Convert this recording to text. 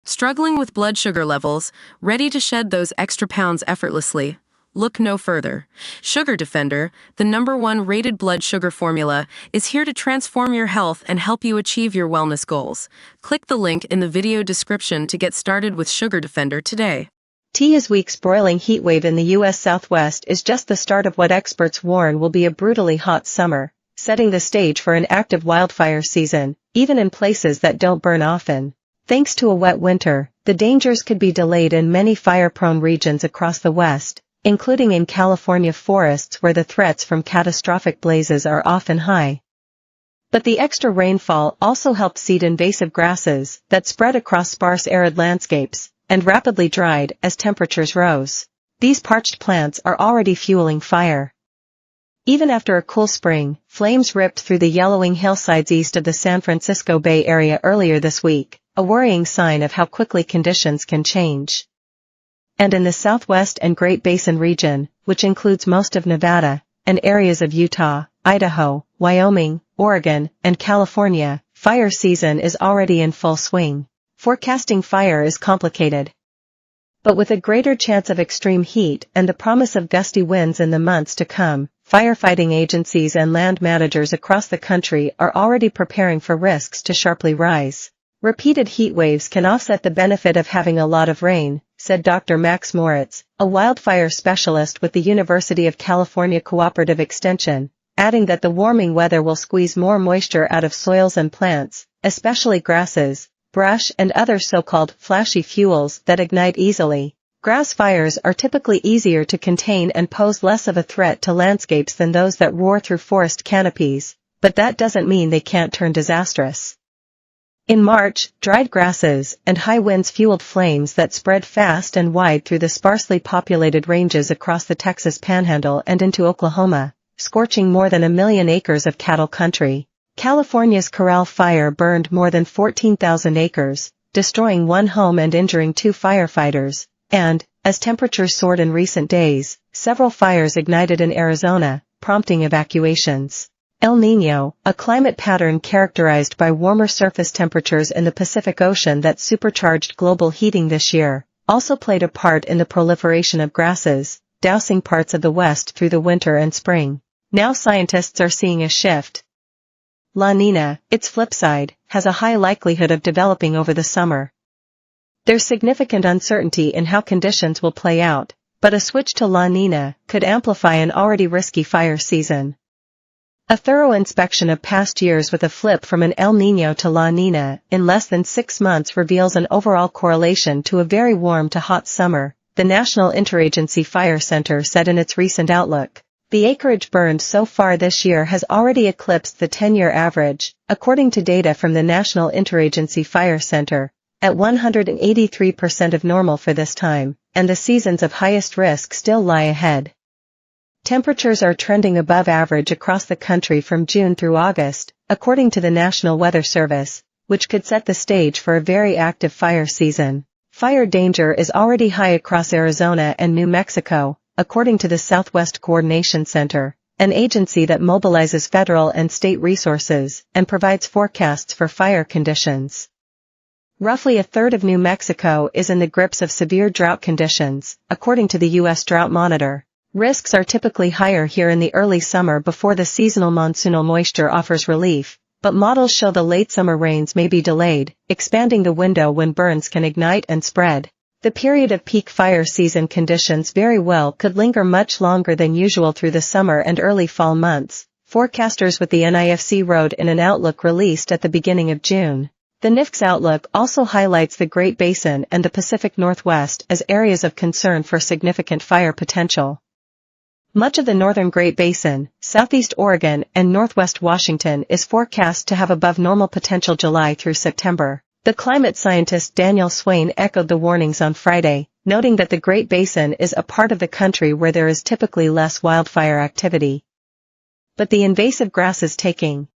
Struggling with blood sugar levels, ready to shed those extra pounds effortlessly? Look no further. Sugar Defender, the #1 rated blood sugar formula, is here to transform your health and help you achieve your wellness goals. Click the link in the video description to get started with Sugar Defender today. This week's broiling heatwave in the U.S. Southwest is just the start of what experts warn will be a brutally hot summer, setting the stage for an active wildfire season, even in places that don't burn often. Thanks to a wet winter, the dangers could be delayed in many fire-prone regions across the West, including in California forests where the threats from catastrophic blazes are often high. But the extra rainfall also helped seed invasive grasses that spread across sparse arid landscapes and rapidly dried as temperatures rose. These parched plants are already fueling fire. Even after a cool spring, flames ripped through the yellowing hillsides east of the San Francisco Bay Area earlier this week, a worrying sign of how quickly conditions can change. And in the Southwest and Great Basin region, which includes most of Nevada, and areas of Utah, Idaho, Wyoming, Oregon, and California, fire season is already in full swing. Forecasting fire is complicated. But with a greater chance of extreme heat and the promise of gusty winds in the months to come, firefighting agencies and land managers across the country are already preparing for risks to sharply rise. Repeated heat waves can offset the benefit of having a lot of rain, said Dr. Max Moritz, a wildfire specialist with the University of California Cooperative Extension, adding that the warming weather will squeeze more moisture out of soils and plants, especially grasses, brush and other so-called flashy fuels that ignite easily. Grass fires are typically easier to contain and pose less of a threat to landscapes than those that roar through forest canopies, but that doesn't mean they can't turn disastrous. In March, dried grasses and high winds fueled flames that spread fast and wide through the sparsely populated ranges across the Texas Panhandle and into Oklahoma, scorching more than 1 million acres of cattle country. California's Corral Fire burned more than 14,000 acres, destroying 1 home and injuring 2 firefighters, and, as temperatures soared in recent days, several fires ignited in Arizona, prompting evacuations. El Niño, a climate pattern characterized by warmer surface temperatures in the Pacific Ocean that supercharged global heating this year, also played a part in the proliferation of grasses, dousing parts of the West through the winter and spring. Now scientists are seeing a shift. La Niña, its flip side, has a high likelihood of developing over the summer. There's significant uncertainty in how conditions will play out, but a switch to La Niña could amplify an already risky fire season. A thorough inspection of past years with a flip from an El Niño to La Niña in less than 6 months reveals an overall correlation to a very warm to hot summer, the National Interagency Fire Center said in its recent outlook. The acreage burned so far this year has already eclipsed the 10-year average, according to data from the National Interagency Fire Center, at 183% of normal for this time, and the seasons of highest risk still lie ahead. Temperatures are trending above average across the country from June through August, according to the National Weather Service, which could set the stage for a very active fire season. Fire danger is already high across Arizona and New Mexico, according to the Southwest Coordination Center, an agency that mobilizes federal and state resources and provides forecasts for fire conditions. Roughly a third of New Mexico is in the grips of severe drought conditions, according to the U.S. Drought Monitor. Risks are typically higher here in the early summer before the seasonal monsoonal moisture offers relief, but models show the late summer rains may be delayed, expanding the window when burns can ignite and spread. The period of peak fire season conditions very well could linger much longer than usual through the summer and early fall months, forecasters with the NIFC wrote in an outlook released at the beginning of June. The NIFC's outlook also highlights the Great Basin and the Pacific Northwest as areas of concern for significant fire potential. Much of the northern Great Basin, southeast Oregon and northwest Washington is forecast to have above normal potential July through September. The climate scientist Daniel Swain echoed the warnings on Friday, noting that the Great Basin is a part of the country where there is typically less wildfire activity. But the invasive grasses taking